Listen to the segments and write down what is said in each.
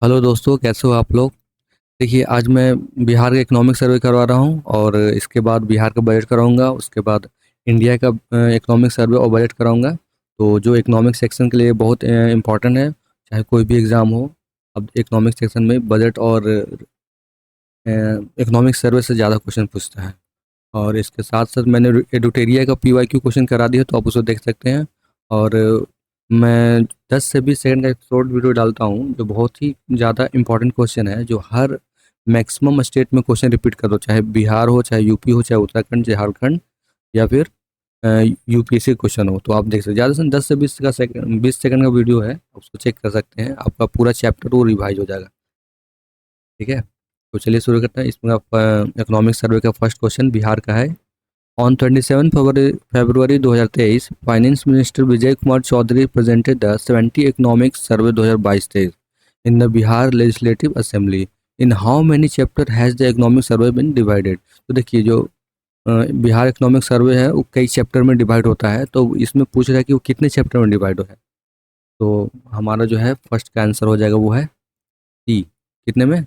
Hello दोस्तों, कैसे हो आप लोग। देखिए, आज मैं बिहार का इकोनॉमिक सर्वे करवा रहा हूँ और इसके बाद बिहार का बजट कराऊंगा। उसके बाद इंडिया का इकोनॉमिक सर्वे और बजट कराऊंगा। तो जो इकोनॉमिक सेक्शन के लिए बहुत इम्पोर्टेंट है, चाहे कोई भी एग्ज़ाम हो। अब इकोनॉमिक सेक्शन में बजट और इकोनॉमिक सर्वे से ज़्यादा क्वेश्चन पूछता है। और इसके साथ साथ मैंने एडुटेरिया का PYQ क्वेश्चन करा दिया, तो आप उसे देख सकते हैं। और मैं 10 से 20 सेकंड का एक शॉर्ट वीडियो डालता हूँ जो बहुत ही ज़्यादा इंपॉर्टेंट क्वेश्चन है, जो हर मैक्सिमम स्टेट में क्वेश्चन रिपीट कर दो, चाहे बिहार हो, चाहे यूपी हो, चाहे उत्तराखंड, झारखंड, या फिर UPSC क्वेश्चन हो। तो आप देख सकते, ज़्यादा से 10 से 20 सेकंड का वीडियो है, आप उसको चेक कर सकते हैं। आपका पूरा चैप्टर वो रिवाइज हो जाएगा। ठीक है, तो चलिए शुरू करते हैं। इसमें आप इकोनॉमिक सर्वे का फर्स्ट क्वेश्चन बिहार का है। On 27 February 2023, Finance Minister Vijay Kumar Chaudhary presented the 70 Economic Survey 2022 in the Bihar Legislative Assembly. In how many chapter has the economic survey been divided? तो देखिए, जो बिहार इकोनॉमिक सर्वे है वो कई chapter में डिवाइड होता है। तो इसमें पूछ रहा है कि वो कितने चैप्टर में डिवाइड है। तो हमारा जो है फर्स्ट का आंसर हो जाएगा वो है सी। कितने में?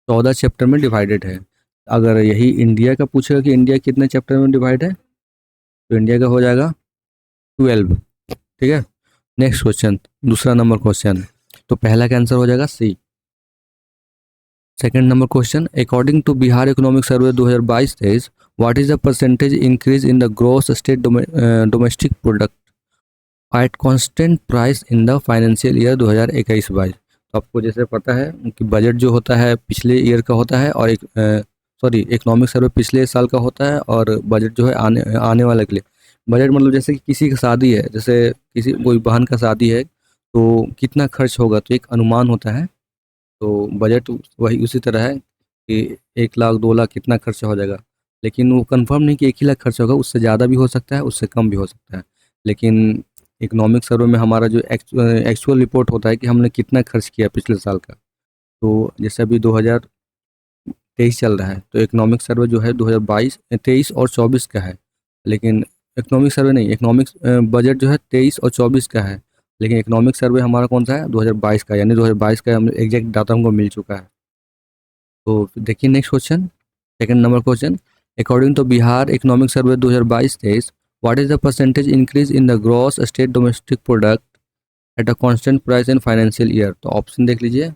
14 चैप्टर में डिवाइडेड है। अगर यही इंडिया का पूछेगा कि इंडिया कितने चैप्टर में डिवाइड है, तो इंडिया का हो जाएगा 12। ठीक है, नेक्स्ट क्वेश्चन, दूसरा नंबर क्वेश्चन। तो पहला का आंसर हो जाएगा C. Second number question, according to Bihar economic survey 2022-23, what is the percentage increase in the gross state domestic product at constant price in the financial year 2021-22। तो आपको जैसे पता है कि बजट जो होता है पिछले ईयर का होता है, और एक सॉरी इकोनॉमिक सर्वे पिछले साल का होता है, और बजट जो है आने आने वाले के लिए। बजट मतलब जैसे कि किसी की शादी है, जैसे किसी कोई बहन का शादी है, तो कितना खर्च होगा, तो एक अनुमान होता है। तो बजट वही उसी तरह है कि 1 लाख 2 लाख कितना खर्चा हो जाएगा। लेकिन वो कंफर्म नहीं कि 1 ही लाख खर्चा होगा, उससे ज़्यादा भी हो सकता है, उससे कम भी हो सकता है। लेकिन इकोनॉमिक सर्वे में हमारा जो एक्चुअल रिपोर्ट होता है कि हमने कितना खर्च किया पिछले साल का। तो जैसे अभी 2023 चल रहा है, तो इकोनॉमिक सर्वे जो है 2022 23 और 24 का है। लेकिन इकोनॉमिक सर्वे नहीं, इकोनॉमिक्स बजट जो है 23 और 24 का है। लेकिन इकोनॉमिक सर्वे हमारा कौन सा है? 2022 का, यानी 2022 का हम एग्जैक्ट डाटा हमको मिल चुका है। तो देखिए next question, second number question, according to Bihar economic survey 2022-23, what is the percentage increase in the gross state domestic product at a constant price in financial year? तो ऑप्शन देख लीजिए,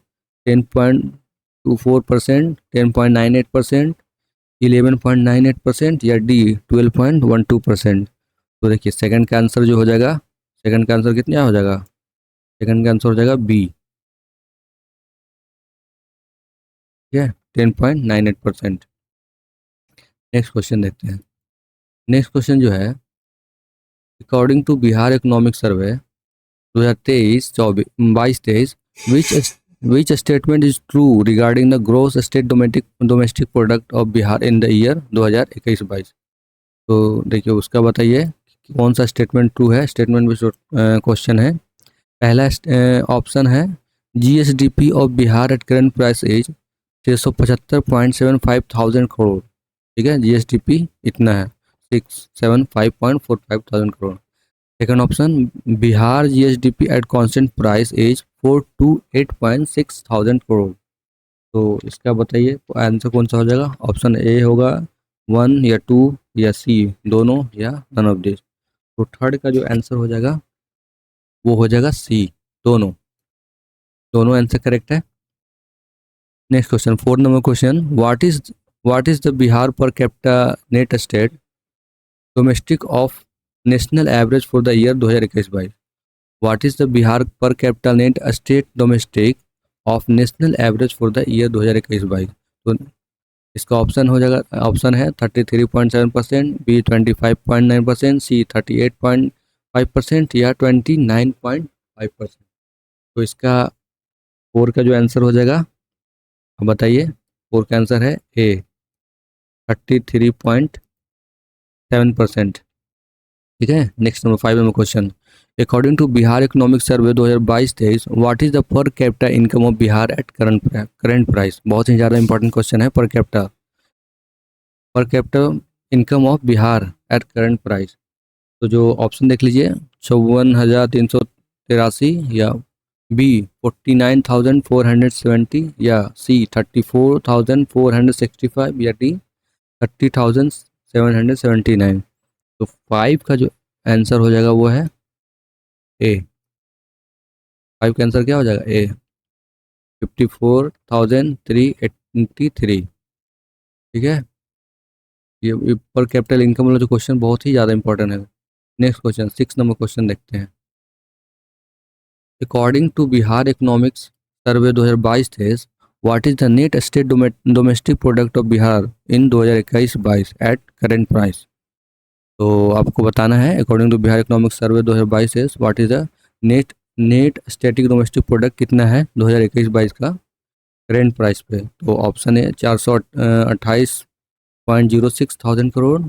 10.24%, 10.98%, 11.98% या डी 12.12%। तो देखिए सेकंड का आंसर जो हो जाएगा, सेकंड का आंसर कितना हो जाएगा? सेकंड का आंसर हो जाएगा बी। ठीक है, 10.98%। नेक्स्ट क्वेश्चन देखते हैं। नेक्स्ट क्वेश्चन जो है, according to Bihar economic survey 2023 24 22-23, which which statement is true regarding the gross state domestic product of Bihar in the year 2021-22? तो देखिए उसका बताइए कि कौन सा स्टेटमेंट ट्रू है। स्टेटमेंट बेस्ड क्वेश्चन है। पहला ऑप्शन है, GSDP of Bihar at current price is 675.75 thousand crore. ठीक है, GSDP इतना है, 675.45 thousand crore. Second option, Bihar GSDP at constant price is 428.6 thousand crore. तो इसका बताइए आंसर कौन सा हो जाएगा। ऑप्शन ए होगा 1 या 2 या सी दोनों या नन ऑफ दिस। तो थर्ड का जो आंसर हो जाएगा वो हो जाएगा सी, दोनों। दोनों आंसर करेक्ट है। Next question, fourth number question, what is the Bihar per capita net state domestic of national average for the year 2021-22? What is the Bihar per capita net state domestic of national average for the year 2021-22? तो इसका option हो जाएगा, option है 33.7%, B 25.9%, सी 38.5% या 29.5%। तो इसका four का जो आंसर हो जाएगा, अब बताइए। फोर का आंसर है ए, 33.7%। ठीक है, next number 5 number question, according to Bihar economic survey 2022-23, what is the per capita income of Bihar at current price? बहुत ही ज़्यादा इंपॉर्टेंट क्वेश्चन है। Per capita income of Bihar at current price. तो जो ऑप्शन देख लीजिए, 54,383 या बी 49,470 या सी 34,465 या डी 30,779। तो 5 का जो आंसर हो जाएगा वो है ए। 5 का आंसर क्या हो जाएगा? ए 54,383। ठीक है, ये पर कैपिटल इनकम वाला जो क्वेश्चन बहुत ही ज़्यादा इंपॉर्टेंट है। नेक्स्ट क्वेश्चन 6 नंबर क्वेश्चन देखते हैं। According to Bihar economics survey 2022 says what is the net state domestic product of Bihar in 2021-22 at current price. तो आपको बताना है according to Bihar economics survey 2022 says what is the net static domestic product कितना है 2021-22 का current price पे। तो option है 428.06 thousand crore,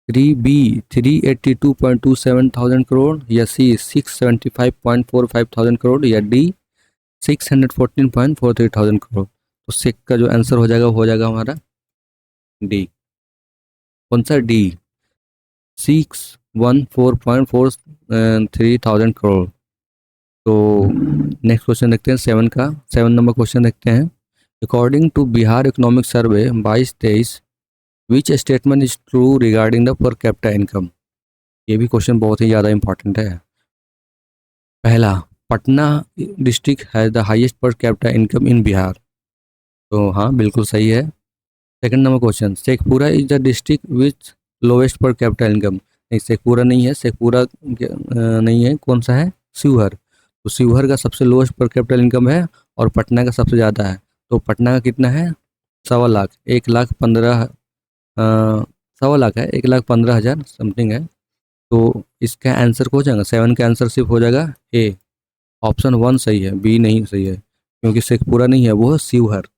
3B 382.27 thousand crore या सी 675.45 थाउजेंड करोड़ या डी 614.43 थाउजेंड करोड़। तो सिक का जो आंसर हो जाएगा वो हो जाएगा हमारा डी। कौन सा? D 614.43 thousand crore. तो नेक्स्ट क्वेश्चन देखते हैं 7 नंबर क्वेश्चन देखते हैं। According to Bihar economic survey 22-23 which statement is true regarding the per capita income. ये भी क्वेश्चन बहुत ही ज़्यादा इंपॉर्टेंट है। पहला, Patna district has the highest per capita income in Bihar. तो हाँ, बिल्कुल सही है। Second number question, Sheikhpura is the district which lowest per capita income. नहीं, शेखपुरा नहीं है, शेखपुरा नहीं है। कौन सा है? शिवहर। तो शिवहर का सबसे लोएस्ट पर कैपिटल इनकम है और पटना का सबसे ज़्यादा है। तो पटना का कितना है? 1.25 लाख, 1,15,000 1.25 लाख है, 1,15,000 समथिंग है। तो इसका आंसर हो जाएगा 7 का आंसर सिर्फ हो जाएगा ए। ऑप्शन 1 सही है, बी नहीं सही है क्योंकि शेखपुरा नहीं है, वो है शिवहर।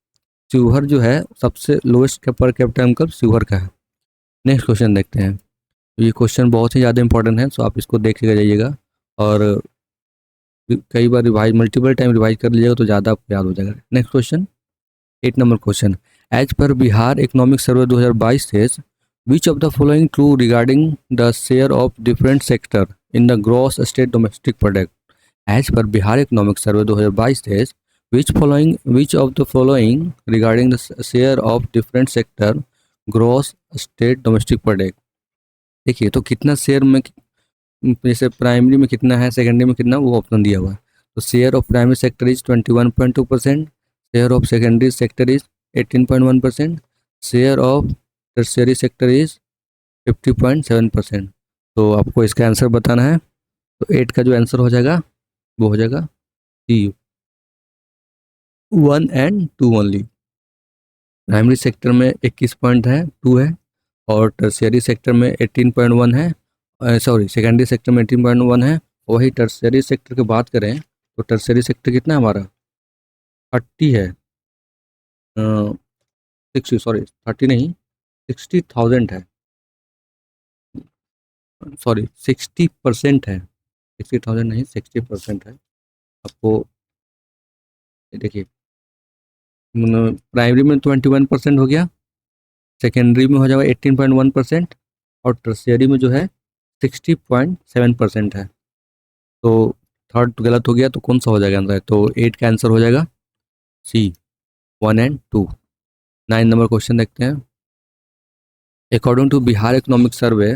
शिवहर जो है सबसे लोएस्ट पर कैपिटल इनकम शिवहर का है। नेक्स्ट क्वेश्चन देखते हैं। ये क्वेश्चन बहुत ही ज़्यादा इंपॉर्टेंट है, सो आप इसको देख के जाइएगा और कई बार रिवाइज मल्टीपल टाइम रिवाइज कर लीजिएगा तो ज़्यादा आपको याद हो जाएगा। Next question 8 number question, as per Bihar economic survey 2022 says which of the following true regarding the share of different sector in the gross state domestic product। as per Bihar economic survey 2022 says which of the following regarding the share of different sector gross state domestic product। देखिए तो कितना share में, जैसे primary में कितना है, secondary में कितना, वो ऑप्शन दिया हुआ है। तो share of primary sector is 21.2%, share of secondary sector is 18.1%, share of tertiary sector is 50.7%। तो आपको इसका आंसर बताना है। तो 8 का जो आंसर हो जाएगा वो हो जाएगा सी 1 and 2 ओनली। प्राइमरी सेक्टर में 21 पॉइंट है 2 है और टर्शियरी सेक्टर में 18.1 है, सॉरी सेकेंडरी सेक्टर में 18.1 है। वही टर्शियरी सेक्टर की बात करें तो टर्शियरी सेक्टर कितना है हमारा 30 है, 60 सॉरी 30 नहीं 60,000 है, सॉरी 60% है, 60,000 नहीं 60% है। आपको देखिए प्राइमरी में 21% हो गया, सेकेंडरी में हो जाएगा 18.1% और टर्शियरी में जो है 60.7% है। तो थर्ड गलत हो गया, तो कौन सा हो जाएगा आंसर? तो 8 का आंसर हो जाएगा सी 1 and 2। 9 नंबर क्वेश्चन देखते हैं। According to Bihar economic survey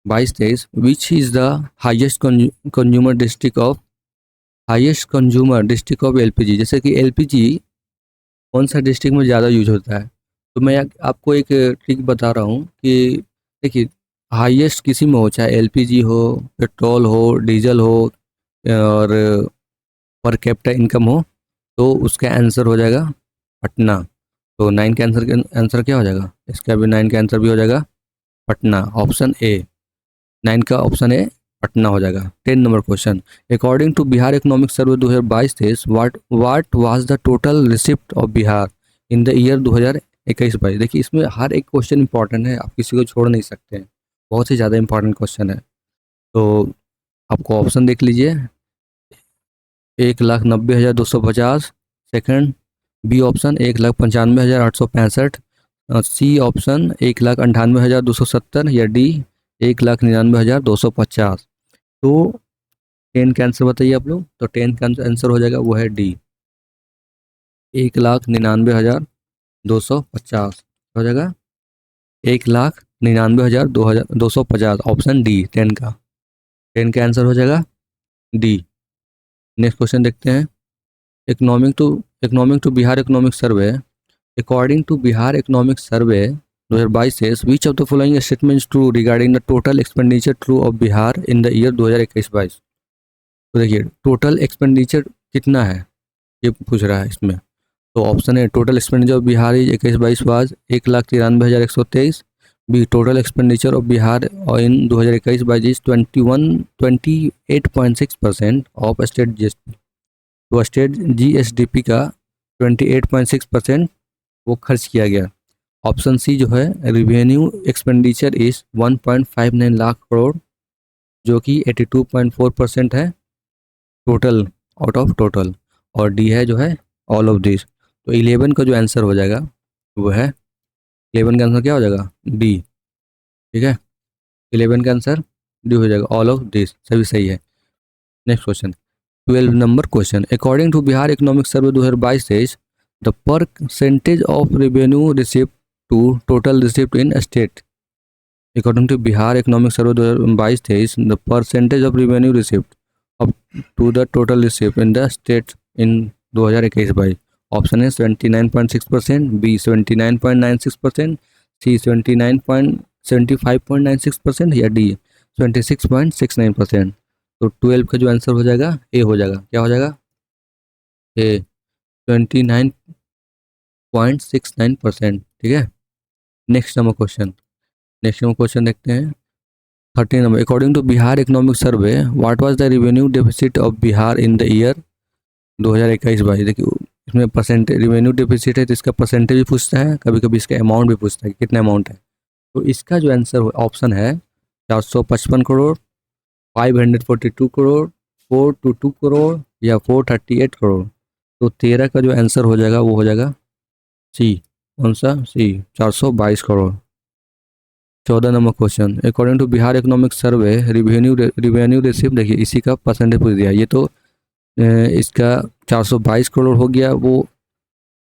22-23 which is the highest consumer district of LPG. जैसे कि एलपीजी कौन सा डिस्ट्रिक्ट में ज़्यादा यूज होता है, तो मैं आपको एक ट्रिक बता रहा हूँ कि देखिए हाईएस्ट किसी में हो, चाहे एलपीजी हो, पेट्रोल हो, डीजल हो और पर कैपिटा इनकम हो, तो उसका आंसर हो जाएगा पटना। तो 9 का आंसर क्या हो जाएगा? इसका भी 9 का आंसर भी हो जाएगा पटना, ऑप्शन ए। 9 का ऑप्शन ए पटना हो जाएगा। 10 number question, according to Bihar economic survey 2022 says what was the total receipt of Bihar in the year 2021-22। देखिए इसमें हर एक क्वेश्चन इंपॉर्टेंट है, आप किसी को छोड़ नहीं सकते हैं, बहुत ही ज़्यादा इंपॉर्टेंट क्वेश्चन है। तो आपको ऑप्शन देख लीजिए, 1,90,250, second B option 1,95,865, C option 1,98,270 या डी 1,99,250। तो 10 का आंसर बताइए आप लोग। तो 10 का आंसर हो जाएगा वो है डी, 1,99,250 हो जाएगा, 1,99,250, ऑप्शन डी 10 का, 10 का आंसर हो जाएगा डी। नेक्स्ट क्वेश्चन देखते हैं। Economic to Bihar economic survey, according to Bihar economic survey 2022 says which of the following statements true regarding the total expenditure true of Bihar in the year 2021-22। तो देखिए टोटल एक्सपेंडिचर कितना है ये पूछ रहा है इसमें। तो ऑप्शन है total expenditure of Bihar is 21-22 was 1,93,1तेईस। B total expenditure of Bihar in 2021-22 is 28.6% of state GST. तो स्टेट जीएसडीपी का 28.6% वो खर्च किया गया। ऑप्शन सी जो है revenue expenditure is 1.59 lakh crore, जो कि 82.4% है टोटल, आउट ऑफ टोटल। और डी है जो है ऑल ऑफ दिस। तो 11 का जो आंसर हो जाएगा वो है, 11 का आंसर क्या हो जाएगा डी। ठीक है, 11 का आंसर डी हो जाएगा, ऑल ऑफ दिस सभी सही है। Next question 12 number question, according to Bihar economic survey 2022 says the percentage of revenue receipt to total receipt in state. According to Bihar economic survey 2022 says the percentage of revenue receipt up to the total receipt in the state in 2021-22। Option है 79.6%, B 79.96%, सी 75.96% या D 26.69%। तो 12 का जो answer हो जाएगा ए हो जाएगा, क्या हो जाएगा ए 29.69%। ठीक है, नेक्स्ट नंबर क्वेश्चन देखते हैं 13 number, according to Bihar economic survey what was the revenue deficit of Bihar in the year 2021-22। देखिए इसमें परसेंटेज रेवेन्यू डेफिसिट है तो इसका परसेंटेज भी पूछता है, कभी कभी इसका अमाउंट भी पूछता है कि कितना अमाउंट है। तो इसका जो आंसर ऑप्शन है 455 करोड़, 542 करोड़, 422 करोड़ या 438 करोड़। तो 13 का जो आंसर हो जाएगा वो हो जाएगा सी, कौन सा C 422 crore. 14 number question, according to Bihar economic survey revenue receipt, देखिए इसी का परसेंटेज पूछ दिया। ये तो इसका 422 करोड़ हो गया, वो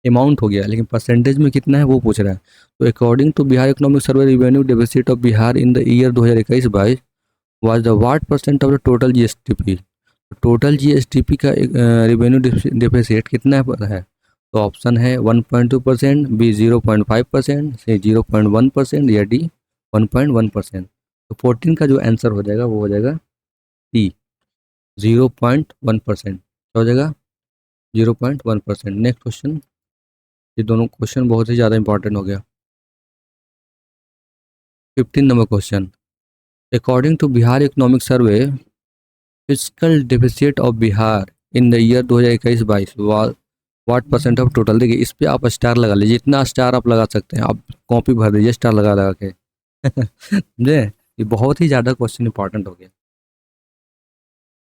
अमाउंट हो गया, लेकिन परसेंटेज में कितना है वो पूछ रहा है। तो according to Bihar economic survey revenue deficit of Bihar in the year 2021-22 was the what percent of the total GSDP. Total GSDP का रेवेन्यू डेफिसिट कितना है। तो ऑप्शन है 1.2%, बी 0.5%, सी 0.1% या डी 1.1%। तो 14 का जो आंसर हो जाएगा वो हो जाएगा सी 0.1%। क्या हो जाएगा 0.1%। नेक्स्ट क्वेश्चन, ये दोनों क्वेश्चन बहुत ही ज़्यादा इंपॉर्टेंट हो गया। 15 number question, according to Bihar economic survey physical deficit of Bihar in the year 2021-22 what percent of total. देखिए इस पर आप स्टार लगा लीजिए, जितना स्टार आप लगा सकते हैं, आप कॉपी भर दीजिए स्टार लगा लगा के समझे, ये बहुत ही ज़्यादा क्वेश्चन इंपॉर्टेंट हो गया।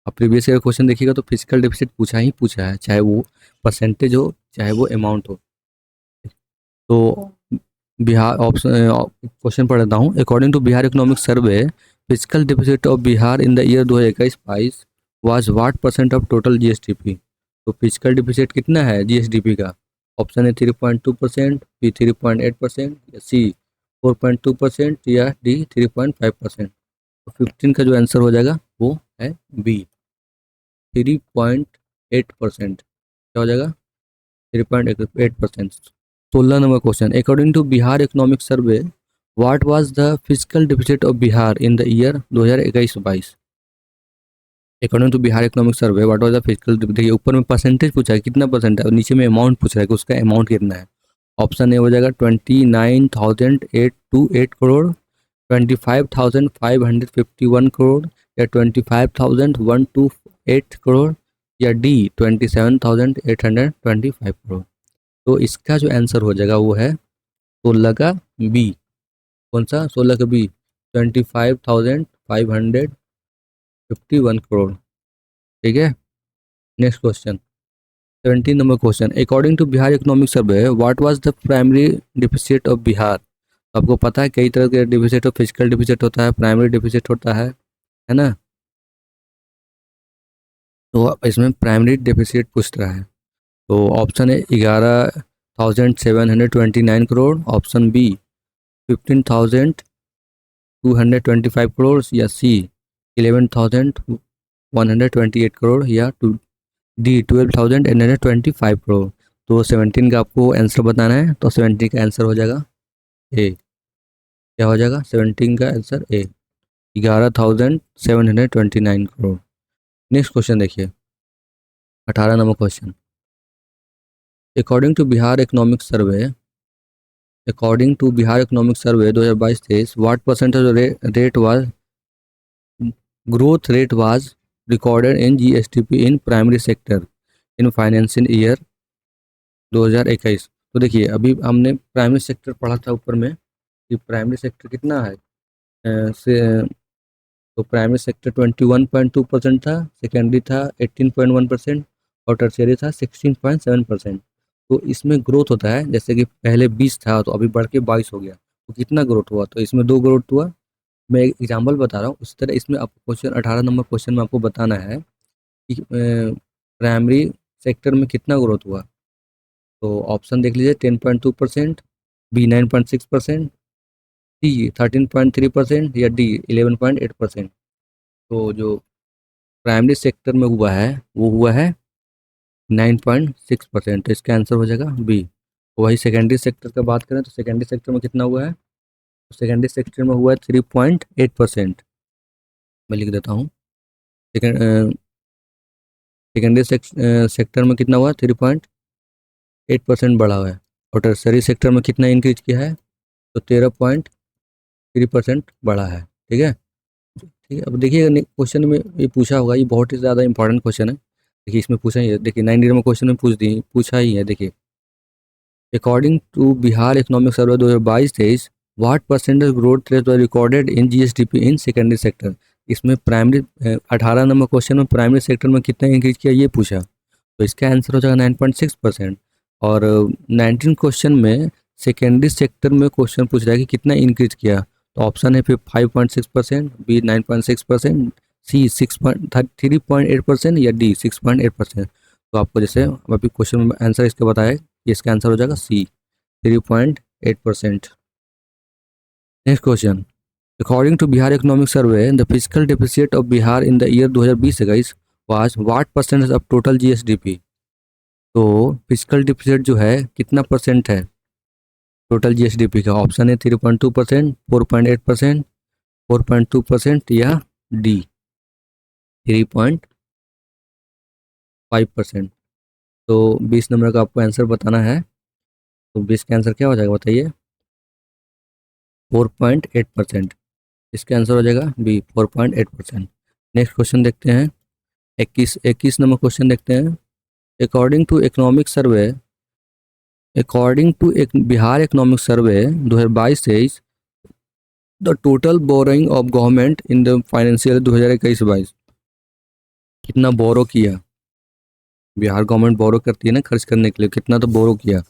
आप प्रीवियस ईयर क्वेश्चन देखिएगा तो फिजिकल डेफिसिट पूछा ही पूछा है, चाहे वो परसेंटेज हो चाहे वो अमाउंट हो। तो बिहार ऑप्शन क्वेश्चन पढ़ लेता हूँ, according to Bihar economic survey physical deficit of Bihar in the year 2021-22 was what percent of total GSDP. तो फिजिकल डेफिसिट कितना है जीएसडीपी का। ऑप्शन है 3.2%, बी 3.8% या सी 4.2% या डी 3.5%। तो 15 का जो आंसर हो जाएगा वो है बी 3.8%। क्या हो जाएगा 3.8%। 16 number question, according to Bihar economic survey what was the physical deficit of Bihar in the year 2021-22। According to Bihar economic survey what was the physical, देखिए ऊपर में परसेंटेज पूछा है कितना परसेंट है और नीचे में अमाउंट पूछ रहा है कि उसका अमाउंट कितना है। ऑप्शन ए हो जाएगा 29,828 करोड़, 25,551 करोड़ या 25,128 करोड़ या डी 27,825 करोड़। तो इसका जो आंसर हो जाएगा वो है 16 का बी, कौन सा 16 का बी 25,551 करोड़। ठीक है, next question 17 number question, according to Bihar economic survey what was the primary deficit of Bihar. आपको पता है कई तरह के डिफिसिट, फिजिकल डिफिसिट होता है, प्राइमरी डिफिसिट होता है ना। तो इसमें प्राइमरी डेफिसिट पूछ रहा है। तो option A 11,729 crore, option B 15,225 crore, या सी 11,128 करोड़, या डी 12,825 करोड़। तो 17 का आपको आंसर बताना है। तो 17 का आंसर हो जाएगा ए। क्या हो जाएगा 17 का answer? A, 11,729 crore. Next question देखिए, 18 number question. According to Bihar economic survey, 2022-23 what percentage rate was growth rate was recorded in GSDP in primary sector in financial year 2021। तो देखिए अभी हमने प्राइमरी सेक्टर पढ़ा था ऊपर में कि प्राइमरी सेक्टर कितना है। तो प्राइमरी सेक्टर 21.2% था, सेकेंडरी था 18.1% और टर्शियरी था 16.7%। तो इसमें ग्रोथ होता है, जैसे कि पहले 20 था तो अभी बढ़ के 22 हो गया। तो कितना ग्रोथ हुआ? तो इसमें 2 ग्रोथ हुआ। मैं एक एग्जाम्पल बता रहा हूँ, उसी तरह इसमें आपको क्वेश्चन 18 नंबर क्वेश्चन में आपको बताना है कि प्राइमरी सेक्टर में कितना ग्रोथ हुआ। तो ऑप्शन देख लीजिए, 10.2%, बी 9.6%, सी 13.3%, या डी 11.8%। तो जो प्राइमरी सेक्टर में हुआ है वो हुआ है 9.6%। तो इसका आंसर हो जाएगा बी। वही सेकेंडरी सेक्टर का बात करें तो सेकेंडरी सेक्टर में कितना हुआ है? तो सेकेंडरी सेक्टर में हुआ है 3.8%। मैं लिख देता हूँ। सेकेंडरी सेक्टर में कितना हुआ? 3.8% बढ़ा हुआ है। और टर्सरी सेक्टर में कितना इंक्रीज किया है? तो 13.3% बढ़ा है। ठीक है, ठीक है। अब देखिए क्वेश्चन में ये पूछा होगा, ये बहुत ही ज़्यादा इंपॉर्टेंट क्वेश्चन है। देखिए इसमें पूछा ही है, देखिए 90 नंबर क्वेश्चन में पूछा ही है। देखिए according to Bihar economic survey 2022-23 what percentage growth rate recorded in GSDP in secondary sector. इसमें प्राइमरी 18 नंबर क्वेश्चन में प्राइमरी सेक्टर में कितना इंक्रीज किया ये पूछा। तो इसका आंसर हो जाएगा 9.6%। और 19 क्वेश्चन में सेकेंडरी सेक्टर में क्वेश्चन पूछ रहा है कि कितना इंक्रीज किया। तो ऑप्शन है फिर 5.6%, बी 9.6%, सी 3.8%, या डी 6.8%। तो आपको जैसे अभी क्वेश्चन में आंसर इसका बताया, इसका आंसर हो जाएगा C 3.8%। Next question, according to Bihar economic survey the physical deficit of Bihar in the year 2020-21 was what percentage of total GSDP. तो फिजिकल डिफिसिट जो है कितना परसेंट है टोटल जीएसडीपी का? ऑप्शन है 3.2%, 4.8%, 4.2%, या डी 3.5%। तो 20 नंबर का आपको आंसर बताना है। तो 20 का आंसर क्या हो जाएगा बताइए? 4.8%। इसका आंसर हो जाएगा बी 4.8%। नेक्स्ट क्वेश्चन देखते हैं, 21 नंबर क्वेश्चन देखते हैं। According to economic survey, Bihar economic survey 2022-23 the total borrowing of government in the financial 2021-22 कितना बोरो किया? बिहार गवर्नमेंट बोरो करती है ना खर्च करने के लिए, कितना तो बोरो किया।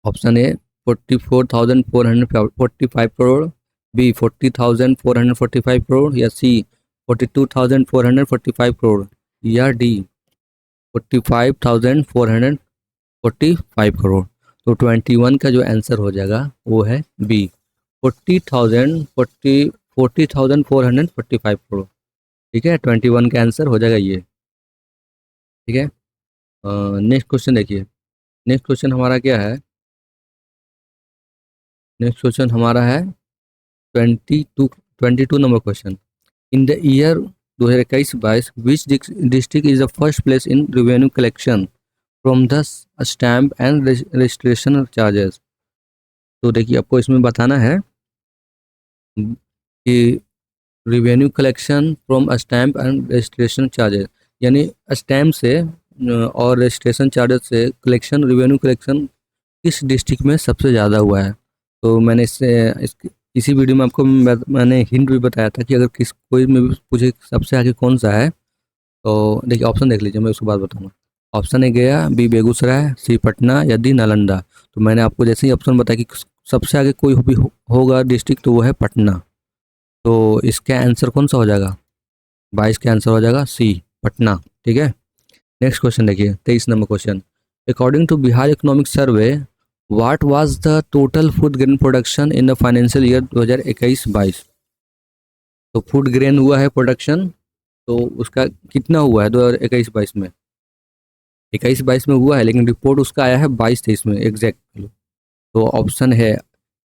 Option A 44,445 crore, B 40,445 crore, या सी 42,445 करोड़, या डी 45,445 करोड़। तो 21 का जो आंसर हो जाएगा वो है बी 40,445 करोड़। ठीक है, 21 का आंसर हो जाएगा ये। ठीक है, नेक्स्ट क्वेश्चन देखिए। नेक्स्ट क्वेश्चन हमारा क्या है? नेक्स्ट क्वेश्चन हमारा है 22 number question. In the year 2021-22 which district is the first place in revenue collection from the stamp and registration charges. तो देखिए आपको इसमें बताना है कि revenue collection from stamp and registration charges, यानी स्टैम्प से और रजिस्ट्रेशन चार्जेस से रेवेन्यू कलेक्शन किस डिस्ट्रिक्ट में सबसे ज़्यादा हुआ है। तो मैंने इसी वीडियो में आपको मैंने हिंट भी बताया था कि अगर कोई में भी पूछे सबसे आगे कौन सा है, तो देखिए ऑप्शन देख लीजिए, मैं उसके बाद बताऊँगा। ऑप्शन ए गया, बी बेगूसराय, सी पटना, या डी नालंदा। तो मैंने आपको जैसे ही ऑप्शन बताया कि सबसे आगे कोई भी होगा डिस्ट्रिक्ट तो वो है पटना। तो इसका आंसर कौन सा हो जाएगा? 22 का आंसर हो जाएगा सी पटना। ठीक है, नेक्स्ट क्वेश्चन देखिए 23 number question. According to Bihar economic survey what was the total food grain production in the financial year 2021-22। तो फूड ग्रेन हुआ है प्रोडक्शन, तो उसका कितना हुआ है 2021-22 में? 21-22 में हुआ है, लेकिन रिपोर्ट उसका आया है 22-23 में एग्जैक्ट। तो ऑप्शन है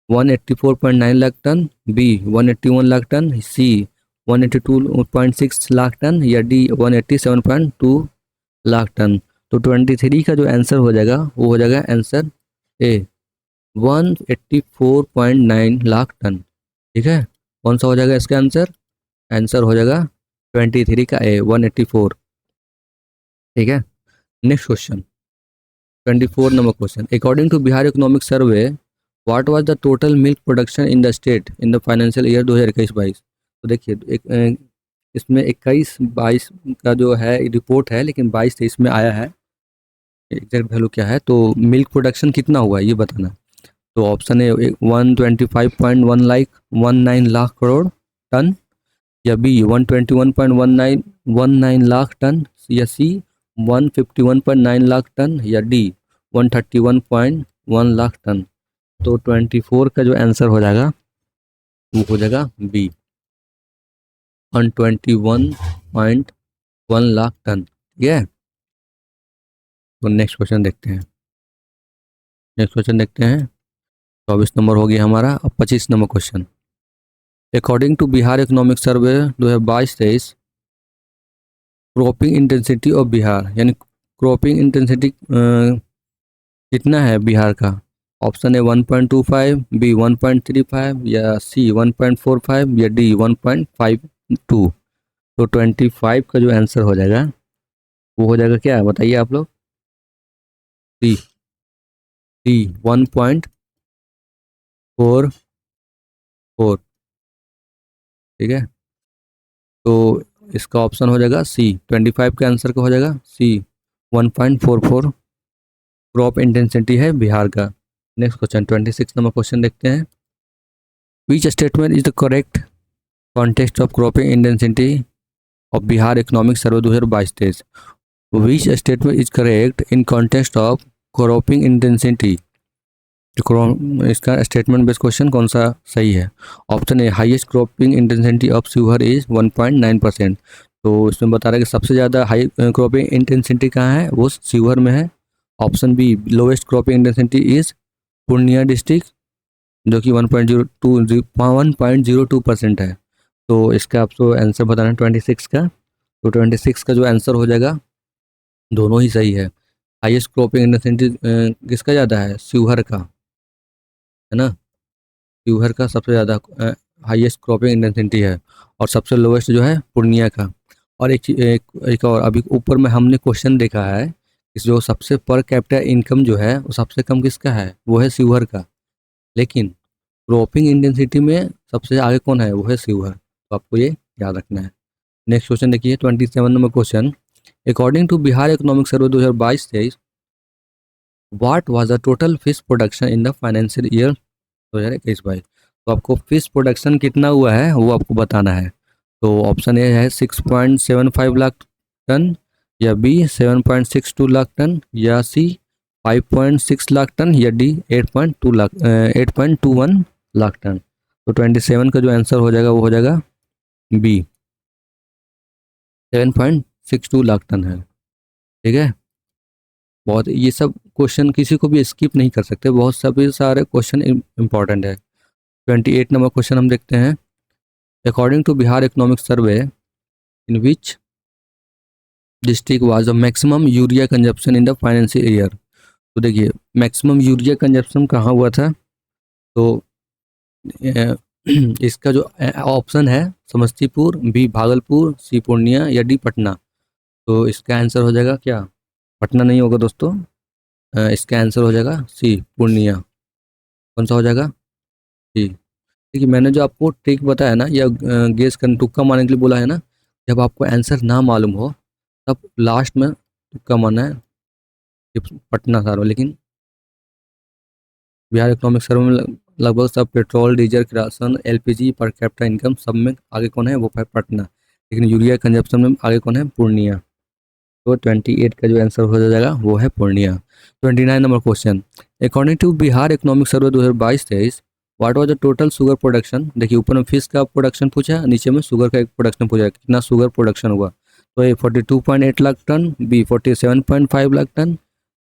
184.9 lakh ton, B 181 lakh tonne, C 182.6 lakh ton, या डी 187.2 लाख टन। तो 23 का जो आंसर हो जाएगा वो हो जाएगा आंसर ए 184.9 लाख टन। ठीक है, कौन सा हो जाएगा इसका आंसर? आंसर हो जाएगा 23 का ए 184। ठीक है, next question 24 number question. According to Bihar economic survey what was the total milk production in the state in the financial year 2021-22। तो देखिए इसमें 21-22 का जो है रिपोर्ट है, लेकिन 22-23 में आया है एग्जैक्ट वैल्यू क्या है। तो मिल्क प्रोडक्शन कितना हुआ है ये बताना। तो ऑप्शन है 125.19 लाख करोड़ टन, या बी 121.19 लाख टन, या सी 151.9 लाख टन, या डी 131.1 लाख टन। तो 24 का जो आंसर हो जाएगा वो हो जाएगा बी 121.1 लाख टन। ठीक है, तो नेक्स्ट क्वेश्चन देखते हैं। 24 नंबर हो गया हमारा। अब 25 number question. According to Bihar economic survey 2022-23 cropping intensity of Bihar, यानी क्रॉपिंग इंटेंसिटी कितना है बिहार का? ऑप्शन है 1.25, बी 1.35, या सी 1.45, या डी 1.52। तो 25 का जो आंसर हो जाएगा वो हो जाएगा क्या, बताइए आप लोग? D D 1.44। ठीक है, तो इसका ऑप्शन हो जाएगा सी। 25 के आंसर का हो जाएगा सी 1.44 क्रॉप इंटेंसिटी है बिहार का। नेक्स्ट क्वेश्चन 26 नंबर क्वेश्चन देखते हैं। विच statement is the correct context of cropping intensity of Bihar economic survey 2022-23। Which statement is correct in context of cropping intensity. इसका स्टेटमेंट बेस्ड क्वेश्चन कौन सा सही है? Option A highest cropping intensity of Sheohar is 1.9%। तो इसमें बता रहा है कि सबसे ज़्यादा हाई क्रॉपिंग इंटेंसिटी कहाँ है, वो शिवहर में है। Option B lowest cropping intensity is Purnia district, जो कि 1.02% है। तो इसका आपको आंसर बताना है 26 का। तो 26 का जो आंसर हो जाएगा दोनों ही सही है। हाईएस्ट क्रॉपिंग इंटेंसिटी किसका ज़्यादा है? शिवहर का, है ना। शिवहर का सबसे ज़्यादा हाईएस्ट क्रॉपिंग इंटेंसिटी है, और सबसे लोवेस्ट जो है पूर्णिया का। और एक और अभी ऊपर में हमने क्वेश्चन देखा है कि जो सबसे पर कैपिटा इनकम जो है वो सबसे कम किसका है, वो है शिवहर का। लेकिन क्रॉपिंग इंटेंसिटी में सबसे आगे कौन है, वो है शिवहर। तो आपको ये याद रखना है। नेक्स्ट क्वेश्चन देखिए 27 number question. According to Bihar economic survey 2022-23 what was the total fish production in the financial year 2021-22। तो आपको फिश प्रोडक्शन कितना हुआ है वो आपको बताना है। तो ऑप्शन ए है 6.75 लाख टन, या बी 7.62 लाख टन, या सी 5.6 लाख टन, या डी 8.21 लाख टन। तो 27 का जो आंसर हो जाएगा वो हो जाएगा बी 7.62 लाख टन है। ठीक है, बहुत ये सब क्वेश्चन किसी को भी स्किप नहीं कर सकते, बहुत सभी सारे क्वेश्चन इंपॉर्टेंट है। 28 नंबर क्वेश्चन हम देखते हैं। According to Bihar economic survey in which district was the maximum urea consumption in the financial year. तो देखिए मैक्सिमम यूरिया कंजप्शन कहाँ हुआ था। तो इसका जो ऑप्शन है समस्तीपुर, बी भागलपुर, सी पूर्णिया, या डी पटना। तो इसका आंसर हो जाएगा क्या, पटना नहीं होगा दोस्तों। इसका आंसर हो जाएगा सी पूर्णिया। कौन सा हो जाएगा? सी। देखिए मैंने जो आपको ट्रिक बताया ना, या गेस कर तुक्का मारने के लिए बोला है ना, जब आपको आंसर ना मालूम हो तब लास्ट में तुक्का मारना है कि पटना सारा। लेकिन बिहार इकोनॉमिक सर्वे में लगभग सब पेट्रोल, डीजल, किरासन, एलपीजी, पर कैपिटा इनकम सब में आगे कौन है, वो है पटना। लेकिन यूरिया कंजप्शन में आगे कौन है, पूर्णिया। तो 28 का जो आंसर हो जाएगा वो है Purnia. 29 number question, according to Bihar economic survey 2022-23 what was the total sugar production. देखिए ऊपर में फिश का प्रोडक्शन पूछा है, नीचे में शुगर का एक प्रोडक्शन पूछा है, कितना शुगर प्रोडक्शन हुआ। तो A 42.8 lakh ton, B 47.5 lakh ton,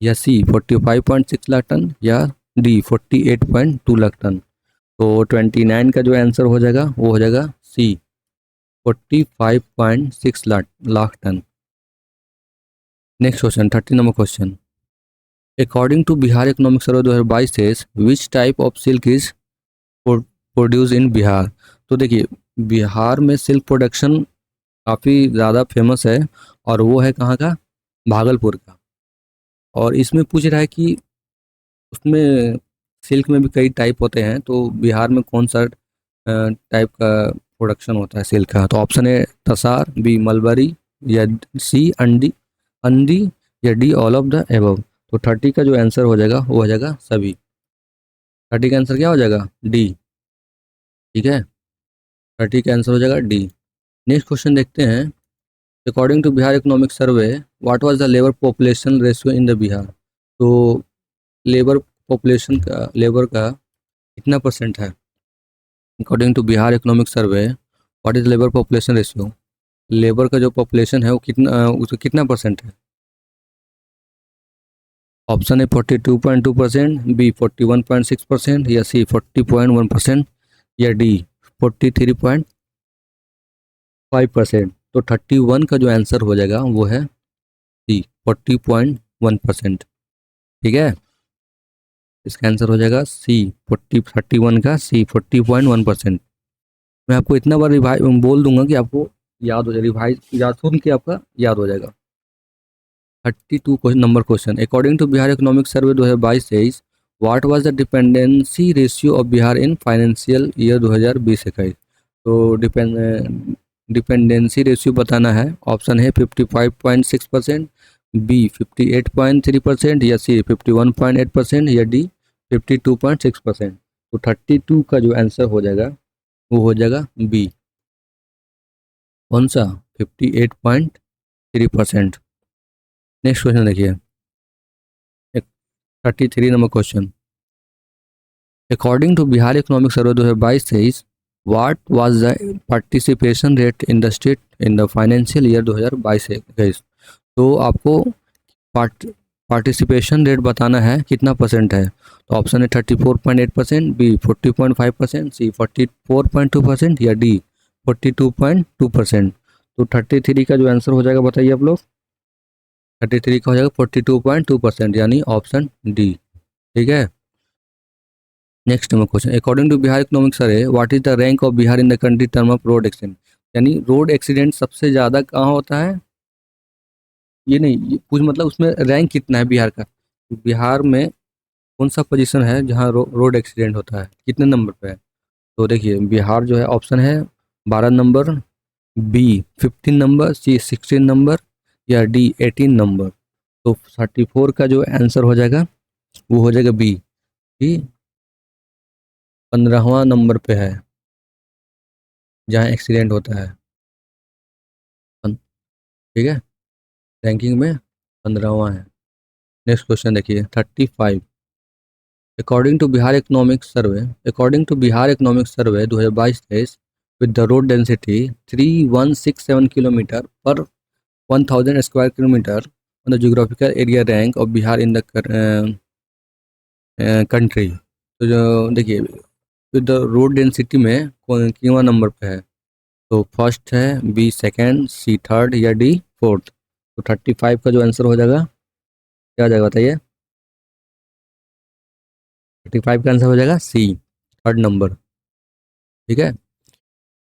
या सी 45.6 लाख टन, या डी 48.2 लाख टन। तो 29 का जो आंसर हो जाएगा वो हो जाएगा C 45.6 lakh ton. Next question 30 number question, according to Bihar economic survey 2022 says which type of silk is produce in Bihar. तो देखिए बिहार में सिल्क प्रोडक्शन काफ़ी ज़्यादा फेमस है और वो है कहाँ का, भागलपुर का। और इसमें पूछ रहा है कि उसमें सिल्क में भी कई टाइप होते हैं, तो बिहार में कौन सा टाइप का प्रोडक्शन होता है सिल्क का। तो ऑप्शन है तसार, बी मलबरी, या सी अंडी अंडी, या D all of the above. तो 30 का जो आंसर हो जाएगा वो हो जाएगा सभी। 30 का आंसर क्या हो जाएगा, डी। ठीक है, 30 का आंसर हो जाएगा डी। नेक्स्ट क्वेश्चन देखते हैं, according to Bihar economic survey what was the labour population ratio in the Bihar. तो लेबर पॉपुलेशन का, लेबर का कितना परसेंट है according to Bihar economic survey, what is labour population ratio. Labour का जो पॉपुलेशन है वो कितना, उसका कितना परसेंट है। ऑप्शन है 42.2%, बी 41.6%, या सी 40.1%, या डी 43.5%। तो 31 का जो आंसर हो जाएगा वो है सी 40.1%। ठीक है, इसका आंसर हो जाएगा सी 31 का सी 40.1%। मैं आपको इतना बार रिवाइज बोल दूंगा कि आपको याद हो जाएगा, रिवाइज याद सुन के आपका याद हो जाएगा। 32 number question, according to Bihar economic survey 2022 says what was the dependency ratio of Bihar in financial year 2020-21। तो डिपेंडेंसी रेशियो बताना है। ऑप्शन है 55.6%, बी 58.3%, या सी 51.8%, या डी 52.6%। तो 32 का जो आंसर हो जाएगा वो हो जाएगा बी, कौन सा, 58.3%। नेक्स्ट क्वेश्चन देखिए 33 number question, according to Bihar economic survey 2022 says what was the participation rate in the state in the financial year 2022-23। तो आपको पार्टिसिपेशन रेट बताना है कितना परसेंट है। तो ऑप्शन है 34.8%, बी 40.5%, सी 44.2%, या डी 42.2%। तो 33 का जो आंसर हो जाएगा बताइए आप लोग। 33 का हो जाएगा 42.2%, यानी ऑप्शन डी। ठीक है, next number question, according to Bihar economic survey what is the rank of Bihar in the country term of road accident. यानी रोड एक्सीडेंट सबसे ज़्यादा कहाँ होता है, ये नहीं, ये कुछ मतलब उसमें रैंक कितना है बिहार का, बिहार में कौन सा पोजीशन है जहाँ रोड एक्सीडेंट होता है, कितने नंबर पे है। तो देखिए बिहार जो है ऑप्शन है 12 नंबर, बी 15 नंबर, सी 16 नंबर, या डी 18 नंबर। तो 34 का जो आंसर हो जाएगा वो हो जाएगा बी, 15वां नंबर पे है जहाँ एक्सीडेंट होता है। ठीक है, रैंकिंग में 15वां है। नेक्स्ट क्वेश्चन देखिए 35, according to Bihar economic survey 2022-23 with the road density 3167 kilometre per 1000 square kilometre on the geographical area rank of Bihar in the country. तो जो देखिए विद द रोड डेंसिटी में कौन कितना नंबर पे है। तो फर्स्ट है, बी सेकेंड, सी थर्ड, या डी फोर्थ। तो 35 का जो आंसर हो जाएगा क्या हो जाएगा बताइए। 35 का आंसर हो जाएगा सी, थर्ड नंबर। ठीक है,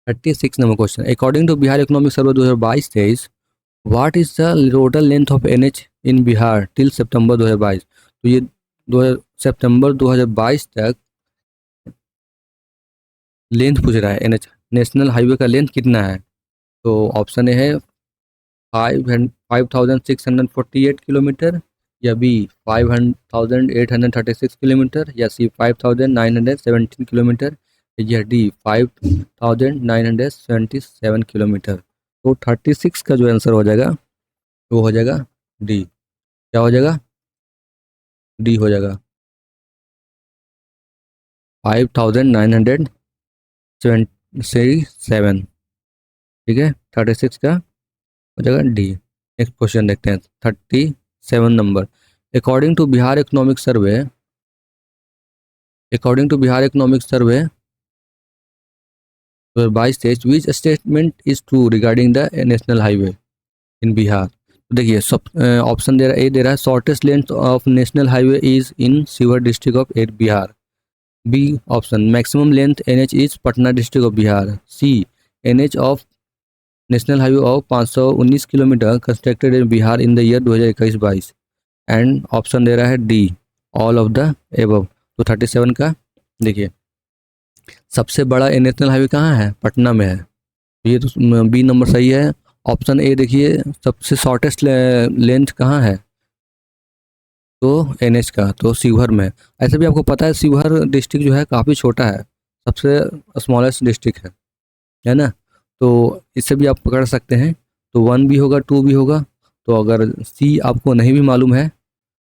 36 number question, according to Bihar economic survey 2022 23 what is the total length of NH in Bihar till September 2022। तो ये सितंबर 2022 तक लेंथ पूछ रहा है, एनएच नेशनल हाईवे का लेंथ कितना है। तो ऑप्शन ए है 5648 किलोमीटर, या बी 5836 किलोमीटर, या सी 5917 किलोमीटर, या डी 5977 किलोमीटर। तो 36 का जो आंसर हो जाएगा वो हो जाएगा डी। क्या हो जाएगा? डी हो जाएगा 5977। ठीक है, 36 का हो जाएगा डी। नेक्स्ट क्वेश्चन देखते हैं 37 number. According to Bihar economic survey, according to Bihar economic survey 2022 तेईस, which statement is true regarding the national highway in Bihar? तो देखिए सब ऑप्शन दे रहा है, ए दे रहा है shortest length of national highway is in Sheohar district of at Bihar. B option maximum length NH is Patna district of Bihar. C NH of national highway of 519 kilometre constructed in Bihar in the year 2021-22। And option दे रहा है D all of the above. तो 37 का देखिए सबसे बड़ा national highway कहाँ है? पटना में है। ये तो बी नंबर सही है। ऑप्शन ए देखिए सबसे शॉर्टेस्ट लेंथ कहाँ है? तो एनएच का, तो शिवहर में। ऐसे भी आपको पता है शिवहर डिस्ट्रिक्ट जो है काफ़ी छोटा है, सबसे स्मॉलेस्ट डिस्ट्रिक्ट है ना। तो इससे भी आप पकड़ सकते हैं। तो 1 भी होगा 2 भी होगा। तो अगर सी आपको नहीं भी मालूम है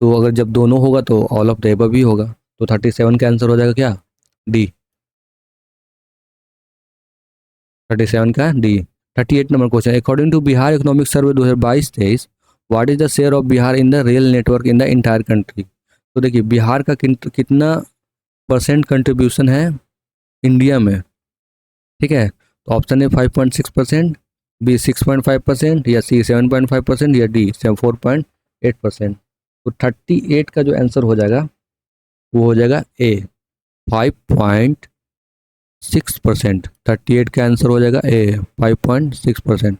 तो अगर जब दोनों होगा तो ऑल ऑफ द एबव भी होगा। तो 37 का आंसर हो जाएगा क्या? डी। 37 का D. 38 number question, according to Bihar economic survey 2022-23 what is the share of Bihar in the rail network in the entire country? तो देखिए बिहार का कितना परसेंट कंट्रीब्यूशन है इंडिया में? ठीक है, तो ऑप्शन ए 5.6%, बी 6.5% या सी 7.5% या डी 4.8%। तो 38 का जो आंसर हो जाएगा वो हो जाएगा ए 5.6%। 38 का आंसर हो जाएगा ए 5.6%।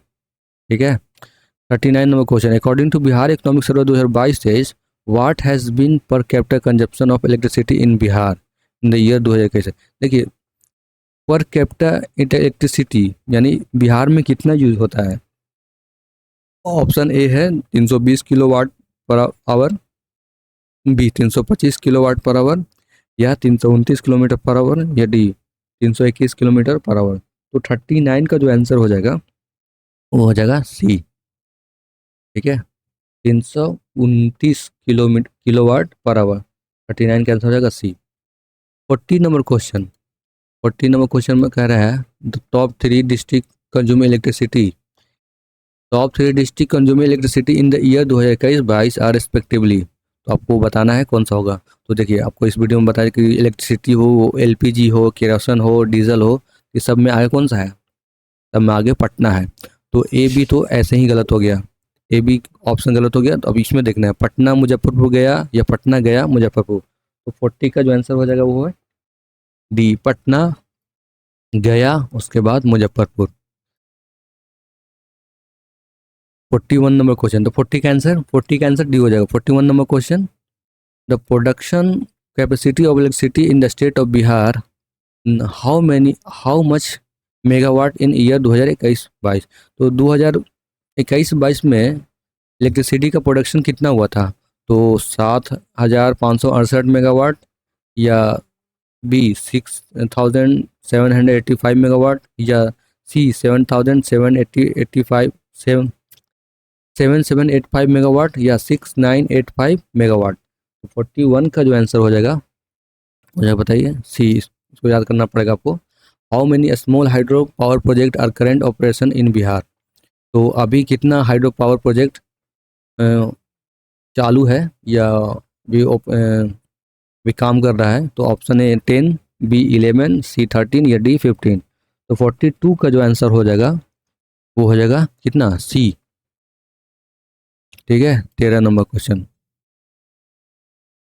ठीक है। 39 number question, according to Bihar economic survey 2022 says what has been per capita consumption of electricity in Bihar in the year 2021। देखिए पर कैपिटा इलेक्ट्रिसिटी यानी बिहार में कितना यूज होता है? ऑप्शन ए है 320 kilowatt per hour, B 325 kilowatt per hour या 329 kilometre पर hour या डी 321 किलोमीटर पर आवर। तो 39 का जो आंसर हो जाएगा वो हो जाएगा सी। ठीक है, 329 किलोवाट पर आवर। 39 का आंसर हो जाएगा C. 40 number question, 40 number question में कह रहा है the top 3 district consume electricity, top 3 district consume electricity in the year 2021-22 are respectively. तो आपको बताना है कौन सा होगा। तो देखिए आपको इस वीडियो में बताया कि इलेक्ट्रिसिटी हो, एलपीजी हो, केरोसिन हो, डीजल हो, ये सब में आगे कौन सा है? सब में आगे पटना है। तो ए बी तो ऐसे ही गलत हो गया, ए बी ऑप्शन गलत हो गया। तो अब इसमें देखना है पटना मुजफ्फरपुर गया या पटना गया मुजफ्फरपुर। तो 40 का जो आंसर हो जाएगा वो है डी पटना गया उसके बाद मुजफ्फरपुर। 41 नंबर क्वेश्चन, तो 40 का आंसर डी हो जाएगा। 41 number question, the production capacity of electricity in the state of Bihar how much megawatt in year 2021-22। तो 2021-22 में इलेक्ट्रिसिटी का प्रोडक्शन कितना हुआ था? तो 7,568 मेगावाट या बी 6,785 मेगावाट या सी 7,785 मेगावाट या 6,985 मेगावाट। 41 का जो आंसर हो जाएगा मुझे बताइए सी। इसको याद करना पड़ेगा आपको। How many small hydro power project are current operation in Bihar? तो अभी कितना हाइड्रो पावर प्रोजेक्ट चालू है या भी काम कर रहा है? तो ऑप्शन ए 10, बी 11, सी 13 या डी 15। तो 42 का जो आंसर हो जाएगा वो हो जाएगा कितना? सी। ठीक है, 13 नंबर क्वेश्चन।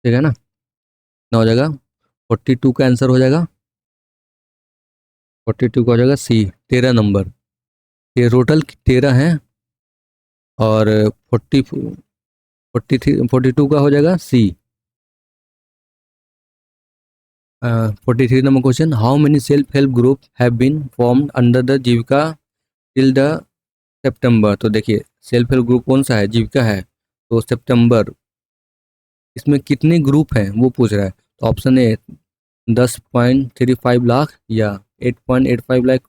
ठीक है ना, कितना हो जाएगा? 42 का आंसर हो जाएगा 42 का हो जाएगा सी 13 नंबर। ये टोटल 13 हैं और 42 का हो जाएगा C. 43 number question, how many self help group have been formed under the Jeevika till the September? तो देखिए सेल्फ हेल्प ग्रुप कौन सा है? जीविका है। तो सितंबर इसमें कितने ग्रुप हैं वो पूछ रहा है। तो ऑप्शन ए 10.35 लाख या 8.85 लाख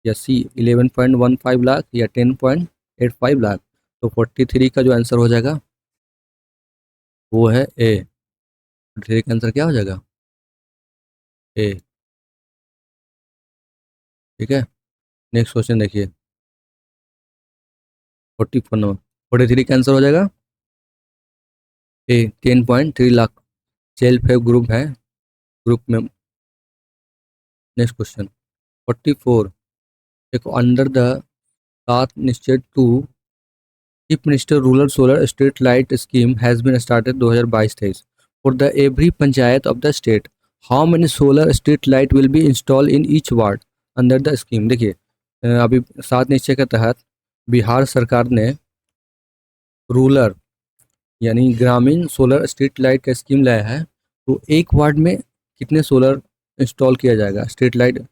या सी 11.15 लाख या 10.85 लाख। तो 43 का जो आंसर हो जाएगा वो है ए। 43 का आंसर क्या हो जाएगा? ए। ठीक है, नेक्स्ट क्वेश्चन देखिए। 44 नंबर, 43 का आंसर हो जाएगा A 10.3 lakh. Self help group है, ग्रुप में। Next question 44। एक under the Saat Nishchit two chief minister rural solar street light scheme has been started 2022-23 for the every panchayat of the state. How many solar street light will be install in each ward under the scheme. देखिए, अभी सात निश्चय के तहत बिहार सरकार ने rural यानी ग्रामीण सोलर स्ट्रीट लाइट का स्कीम लाया है। तो एक वार्ड में कितने सोलर इंस्टॉल किया जाएगा स्ट्रीट लाइट?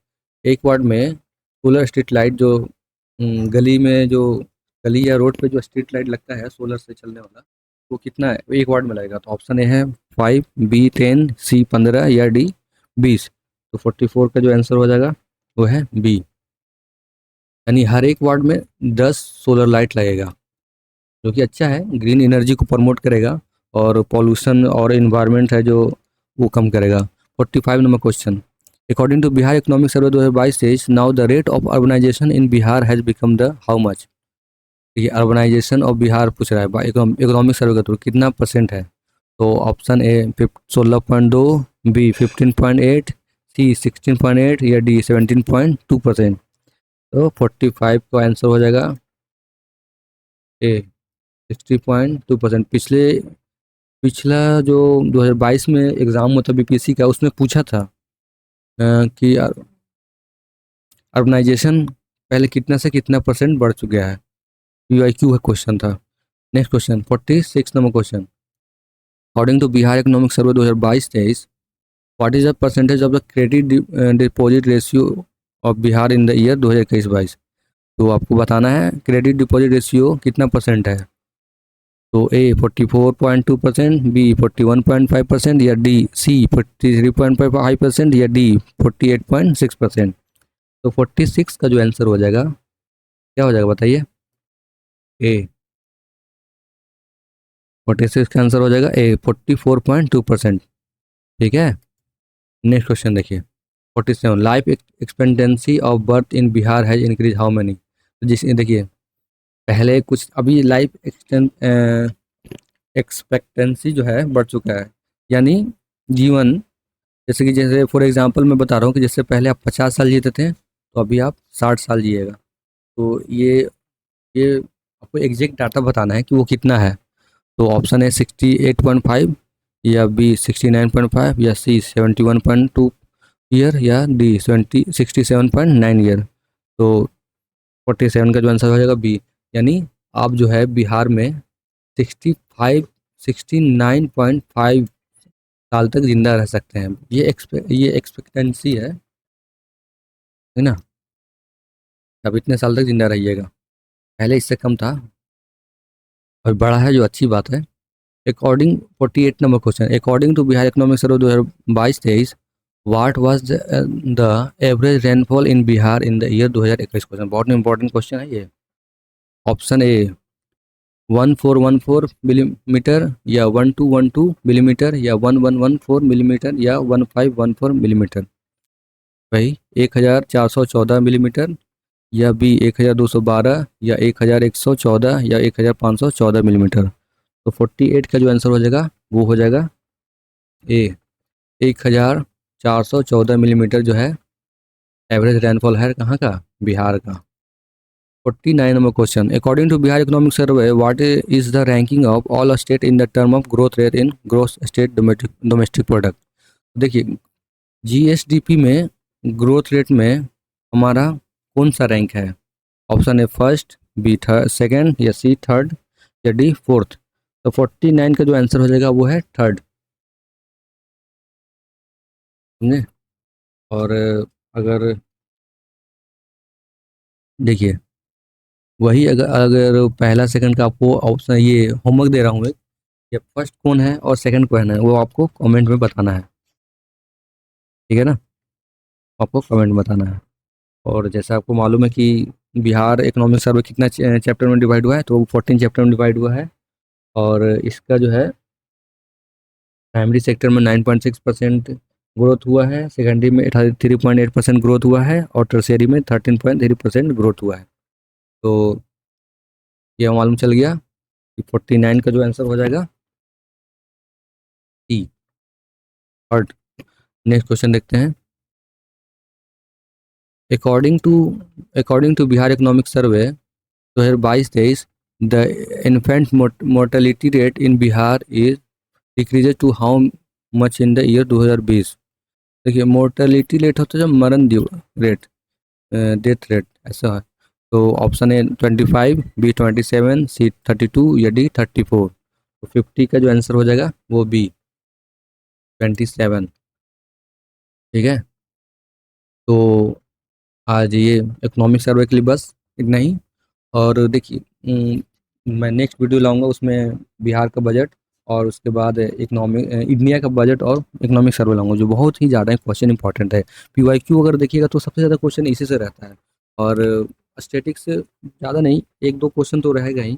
एक वार्ड में सोलर स्ट्रीट लाइट जो गली में जो गली या रोड पे जो स्ट्रीट लाइट लगता है सोलर से चलने वाला, वो कितना है एक वार्ड में लगेगा? तो ऑप्शन ए है 5, बी 10, सी 15 या डी 20। तो 44 का जो आंसर हो जाएगा वो है बी, यानी हर एक वार्ड में 10 सोलर लाइट लगेगा, जो कि अच्छा है, ग्रीन एनर्जी को प्रमोट करेगा और पॉल्यूशन और इन्वायरमेंट है जो वो कम करेगा। 45 number question. According to Bihar economic survey 2022 says now the rate of urbanisation in Bihar has become the how much. ये अर्बनाइजेशन ऑफ बिहार पूछ रहा है इकोनॉमिक सर्वे के थ्रू कितना परसेंट है। तो ऑप्शन ए 16.2, बी 15.8, सी 16.8 या डी 17.2%। तो 45 का आंसर हो जाएगा ए 60.2%। पिछला जो 2022 में एग्ज़ाम हुआ था बीपीएससी का, उसमें पूछा था कि अर्बनाइजेशन पहले कितना से कितना परसेंट बढ़ चुका है। यूआईक्यू का क्वेश्चन था। Next question 46 number question. According to Bihar economic survey 2022-23 what is the percentage of the credit deposit ratio of Bihar in the year 2021-22। तो आपको बताना है क्रेडिट डिपॉजिट रेशियो कितना परसेंट है। तो ए 44.2%, बी 41.5% या डी सी 43.5% या डी 48.6%। तो 46 का जो आंसर हो जाएगा क्या हो जाएगा बताइए? ए 46 का आंसर हो जाएगा ए 44.2%। ठीक है, नेक्स्ट क्वेश्चन देखिए। 47 life expectancy of birth in Bihar has increase how many. तो जिस देखिए पहले कुछ अभी लाइफ एक्सपेक्टेंसी जो है बढ़ चुका है, यानी जीवन, जैसे फॉर एग्जांपल मैं बता रहा हूँ कि जैसे पहले आप 50 साल जीते थे तो अभी आप 60 साल जिएगा। तो ये आपको एग्जैक्ट डाटा बताना है कि वो कितना है। तो ऑप्शन है 68.5 या बी 69.5 या सी 71.2 ईयर या डी 67.9 ईयर। तो 47 का जो आंसर हो जाएगा बी, यानी आप जो है बिहार में 69.5 साल तक जिंदा रह सकते हैं। ये एक्सपेक्टेंसी है ना। अब इतने साल तक जिंदा रहिएगा, पहले इससे कम था और बड़ा है जो अच्छी बात है। According 48 number question. According to Bihar economic survey 2022-23 what was the average rainfall in Bihar in the year 2021। Question बहुत इंपॉर्टेंट क्वेश्चन है ये। ऑप्शन ए 1414 मिलीमीटर या 1212 मिलीमीटर या 1114 मिलीमीटर या 1514 मिलीमीटर। भाई 1414 मिलीमीटर या बी 1212 या 1114 या 1514 मिलीमीटर। तो 48 का जो आंसर हो जाएगा वो हो जाएगा ए 1414 मिलीमीटर जो है एवरेज रेनफॉल है कहाँ का? बिहार का। 49 number question. According to Bihar economic survey what is the ranking of all state in the term of growth rate in gross state domestic product. देखिए जीएसडीपी में ग्रोथ रेट में हमारा कौन सा रैंक है? ऑप्शन है फर्स्ट, बी थर्ड, सेकेंड या सी third या डी फोर्थ। तो 49 का जो आंसर हो जाएगा वो है थर्ड। समझे? और अगर देखिए वही अगर अगर पहला सेकंड का आपको ऑप्शन ये होमवर्क दे रहा हूँ मैं, कि फर्स्ट कौन है और सेकंड कौन है वो आपको कमेंट में बताना है। ठीक है ना, आपको कमेंट में बताना है। और जैसा आपको मालूम है कि बिहार इकोनॉमिक सर्वे कितना चैप्टर में डिवाइड हुआ है, तो 14 चैप्टर में डिवाइड हुआ है। और इसका जो है प्राइमरी सेक्टर में 9.6% ग्रोथ हुआ है, सेकेंडरी में 3.8% ग्रोथ हुआ है और टर्शियरी में 13.3% ग्रोथ हुआ है। तो ये मालूम चल गया कि 49 का जो आंसर हो जाएगा टी। और नेक्स्ट क्वेश्चन देखते हैं। According to Bihar economic survey 2022-23, the infant mortality rate in Bihar is decreases to how much in the year 2020। देखिए, मोर्टेलिटी रेट होता है जब मरण रेट, डेथ रेट ऐसा है। तो ऑप्शन ए 25, बी 27, सी 32 या डी 34। तो 50 का जो आंसर हो जाएगा वो बी 27। ठीक है, तो आज ये इकोनॉमिक सर्वे के लिए बस इतना ही। और देखिए, मैं नेक्स्ट वीडियो लाऊंगा, उसमें बिहार का बजट और उसके बाद इकोनॉमिक इंडिया का बजट और इकोनॉमिक सर्वे लाऊंगा, जो बहुत ही ज़्यादा क्वेश्चन इंपॉर्टेंट है। पीवाईक्यू अगर देखिएगा तो सबसे ज़्यादा क्वेश्चन इसी से रहता है। और स्टैटिक्स से ज़्यादा नहीं, एक दो क्वेश्चन तो रहेगा ही,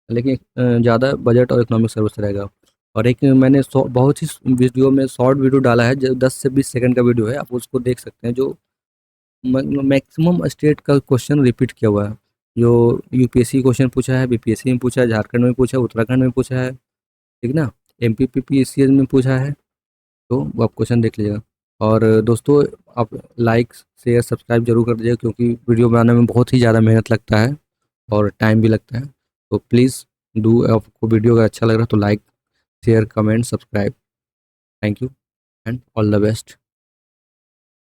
लेकिन ज़्यादा बजट और इकोनॉमिक सर्वे से रहेगा। और एक मैंने बहुत ही वीडियो में शॉर्ट वीडियो डाला है, जो 10 से 20 सेकंड का वीडियो है, आप उसको देख सकते हैं, जो मैक्सिमम स्टेट का क्वेश्चन रिपीट किया हुआ है। जो यूपीएससी क्वेश्चन पूछा है, बीपीएससी में पूछा है, झारखंड में पूछा है, उत्तराखंड में पूछा है, ठीक ना, एमपी पीपीएससी में पूछा है। तो वो आप क्वेश्चन देख लीजिएगा। और दोस्तों, आप लाइक शेयर सब्सक्राइब जरूर कर दीजिएगा, क्योंकि वीडियो बनाने में बहुत ही ज़्यादा मेहनत लगता है और टाइम भी लगता है। तो प्लीज़ डू, आपको वीडियो अगर अच्छा लग रहा है तो like share comment subscribe. Thank you and all the best.